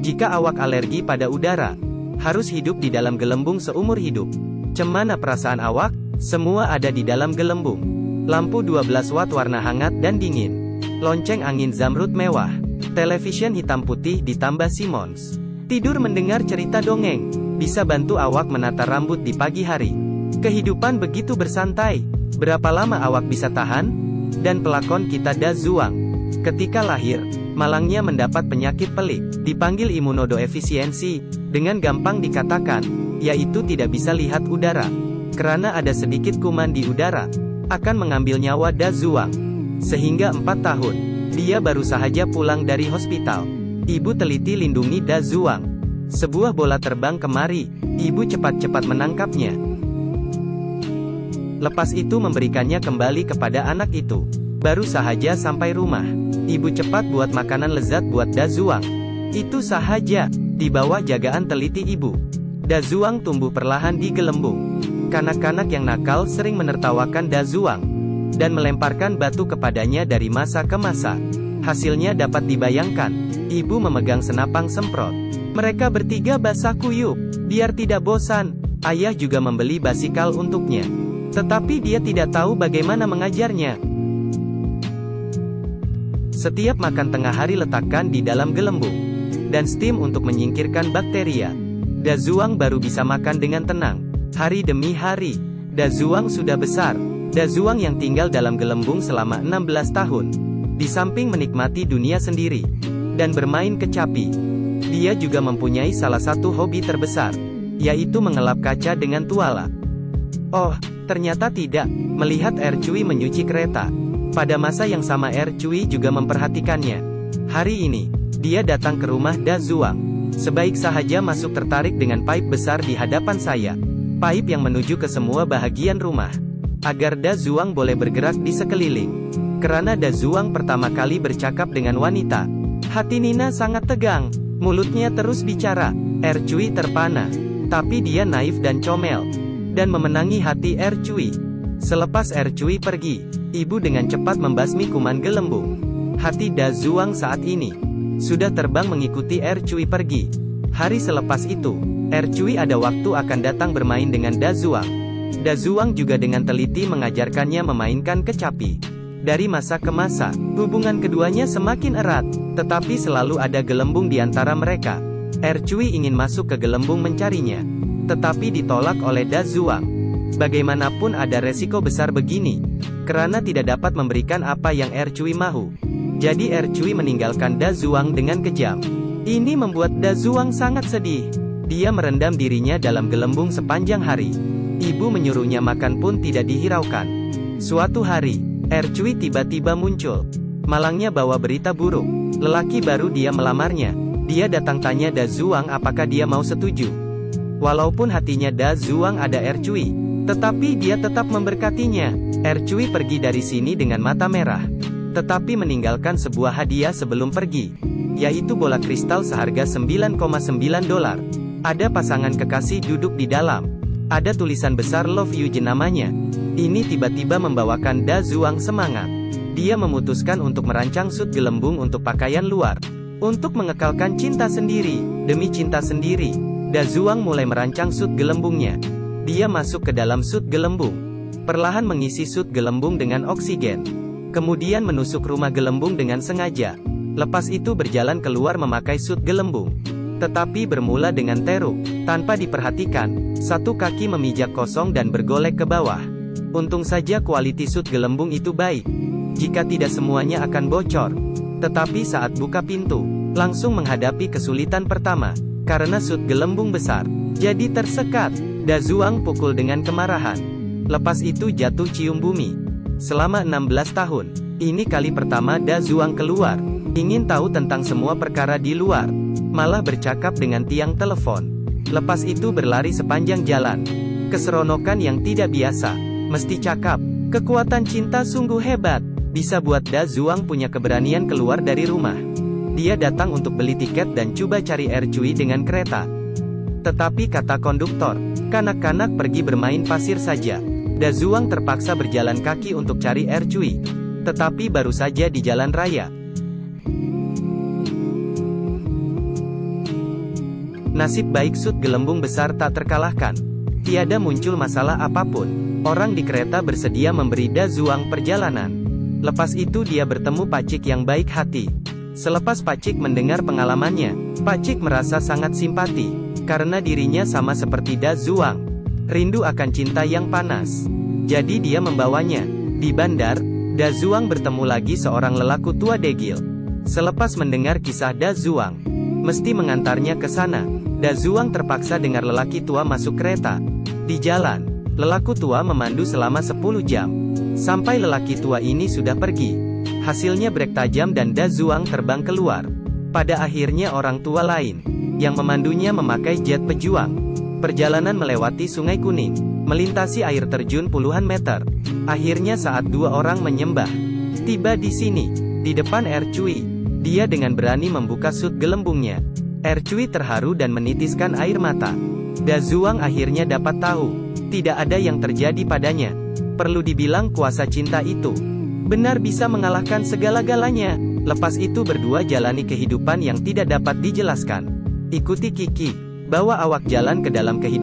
Jika awak alergi pada udara, harus hidup di dalam gelembung seumur hidup. Cemana perasaan awak? Semua ada di dalam gelembung. Lampu 12 watt warna hangat dan dingin. Lonceng angin zamrud mewah. Television hitam putih ditambah Simmons. Tidur mendengar cerita dongeng. Bisa bantu awak menata rambut di pagi hari. Kehidupan begitu bersantai. Berapa lama awak bisa tahan? Dan pelakon kita Da Zuang. Ketika lahir, malangnya mendapat penyakit pelik, dipanggil imunodeefisiensi. Dengan gampang dikatakan, yaitu tidak bisa lihat udara. Karena ada sedikit kuman di udara, akan mengambil nyawa Da Zuang. Sehingga 4 tahun, dia baru saja pulang dari hospital. Ibu teliti lindungi Da Zuang. Sebuah bola terbang kemari, ibu cepat-cepat menangkapnya. Lepas itu memberikannya kembali kepada anak itu. Baru sahaja sampai rumah, ibu cepat buat makanan lezat buat Da Zuang. Itu sahaja, di bawah jagaan teliti ibu. Da Zuang tumbuh perlahan di gelembung. Kanak-kanak yang nakal sering menertawakan Da Zuang dan melemparkan batu kepadanya dari masa ke masa. Hasilnya dapat dibayangkan. Ibu memegang senapang semprot. Mereka bertiga basah kuyup. Biar tidak bosan, ayah juga membeli basikal untuknya. Tetapi dia tidak tahu bagaimana mengajarnya. Setiap makan tengah hari letakkan di dalam gelembung. Dan steam untuk menyingkirkan bakteria. Da Zuang baru bisa makan dengan tenang. Hari demi hari. Da Zuang sudah besar. Da Zuang yang tinggal dalam gelembung selama 16 tahun. Di samping menikmati dunia sendiri dan bermain kecapi, dia juga mempunyai salah satu hobi terbesar, yaitu mengelap kaca dengan tuala. Oh, ternyata tidak. Melihat Ercui menyuci kereta. Pada masa yang sama Ercui juga memperhatikannya. Hari ini, dia datang ke rumah Da Zuang. Sebaik sahaja masuk tertarik dengan pipe besar di hadapan saya. Pipe yang menuju ke semua bahagian rumah. Agar Da Zuang boleh bergerak di sekeliling. Karena Da Zuang pertama kali bercakap dengan wanita. Hati Nina sangat tegang. Mulutnya terus bicara. Ercui terpana. Tapi dia naif dan comel. Dan memenangi hati Ercui. Selepas Ercui pergi, ibu dengan cepat membasmi kuman gelembung. Hati Da Zuang saat ini sudah terbang mengikuti Ercui pergi. Hari selepas itu, Ercui ada waktu akan datang bermain dengan Da Zuang. Da Zuang juga dengan teliti mengajarkannya memainkan kecapi. Dari masa ke masa, hubungan keduanya semakin erat, tetapi selalu ada gelembung di antara mereka. Ercui ingin masuk ke gelembung mencarinya, tetapi ditolak oleh Da Zuang. Bagaimanapun ada resiko besar begini, karena tidak dapat memberikan apa yang Ercui mahu. Jadi Ercui meninggalkan Da Zuang dengan kejam. Ini membuat Da Zuang sangat sedih. Dia merendam dirinya dalam gelembung sepanjang hari. Ibu menyuruhnya makan pun tidak dihiraukan. Suatu hari, Ercui tiba-tiba muncul. Malangnya bawa berita buruk. Lelaki baru dia melamarnya. Dia datang tanya Da Zuang apakah dia mau setuju. Walaupun hatinya Da Zuang ada Ercui, tetapi dia tetap memberkatinya. Ercui pergi dari sini dengan mata merah. Tetapi meninggalkan sebuah hadiah sebelum pergi. Yaitu bola kristal seharga $9,9. Ada pasangan kekasih duduk di dalam. Ada tulisan besar Love You namanya. Ini tiba-tiba membawakan Da Zuang semangat. Dia memutuskan untuk merancang sut gelembung untuk pakaian luar. Untuk mengekalkan cinta sendiri, demi cinta sendiri. Da Zuang mulai merancang sut gelembungnya. Dia masuk ke dalam sut gelembung. Perlahan mengisi sut gelembung dengan oksigen. Kemudian menusuk rumah gelembung dengan sengaja. Lepas itu berjalan keluar memakai sut gelembung. Tetapi bermula dengan teruk. Tanpa diperhatikan, satu kaki memijak kosong dan bergolek ke bawah. Untung saja kualiti sut gelembung itu baik. Jika tidak semuanya akan bocor. Tetapi saat buka pintu, langsung menghadapi kesulitan pertama. Karena sut gelembung besar, jadi tersekat. Da Zuang pukul dengan kemarahan. Lepas itu jatuh cium bumi. Selama 16 tahun, ini kali pertama Da Zuang keluar. Ingin tahu tentang semua perkara di luar. Malah bercakap dengan tiang telepon. Lepas itu berlari sepanjang jalan. Keseronokan yang tidak biasa. Mesti cakap, kekuatan cinta sungguh hebat. Bisa buat Da Zuang punya keberanian keluar dari rumah. Dia datang untuk beli tiket dan coba cari Ercui dengan kereta. Tetapi kata konduktor, kanak-kanak pergi bermain pasir saja. Da Zuang terpaksa berjalan kaki untuk cari Ercui. Tetapi baru saja di jalan raya, Nasib baik Sud Gelembung Besar tak terkalahkan. Tiada muncul masalah apapun. Orang di kereta bersedia memberi Da Zuang perjalanan. Lepas itu dia bertemu Pak Cik yang baik hati. Selepas Pak Cik mendengar pengalamannya, Pak Cik merasa sangat simpati. Karena dirinya sama seperti Da Zuang. Rindu akan cinta yang panas. Jadi dia membawanya. Di bandar, Da Zuang bertemu lagi seorang lelaku tua degil. Selepas mendengar kisah Da Zuang, mesti mengantarnya ke sana. Da Zuang terpaksa dengar lelaki tua masuk kereta. Di jalan, lelaku tua memandu selama 10 jam. Sampai lelaki tua ini sudah pergi. Hasilnya brek tajam dan Da Zuang terbang keluar. Pada akhirnya orang tua lain, yang memandunya memakai jet pejuang. Perjalanan melewati Sungai Kuning, melintasi air terjun puluhan meter. Akhirnya saat dua orang menyembah, tiba di sini, di depan Er Cui, dia dengan berani membuka sut gelembungnya. Er Cui terharu dan menitiskan air mata. Da Zuang akhirnya dapat tahu, tidak ada yang terjadi padanya. Perlu dibilang kuasa cinta itu benar bisa mengalahkan segala-galanya. Lepas itu berdua jalani kehidupan yang tidak dapat dijelaskan. Ikuti Kiki, bawa awak jalan ke dalam kehidupan.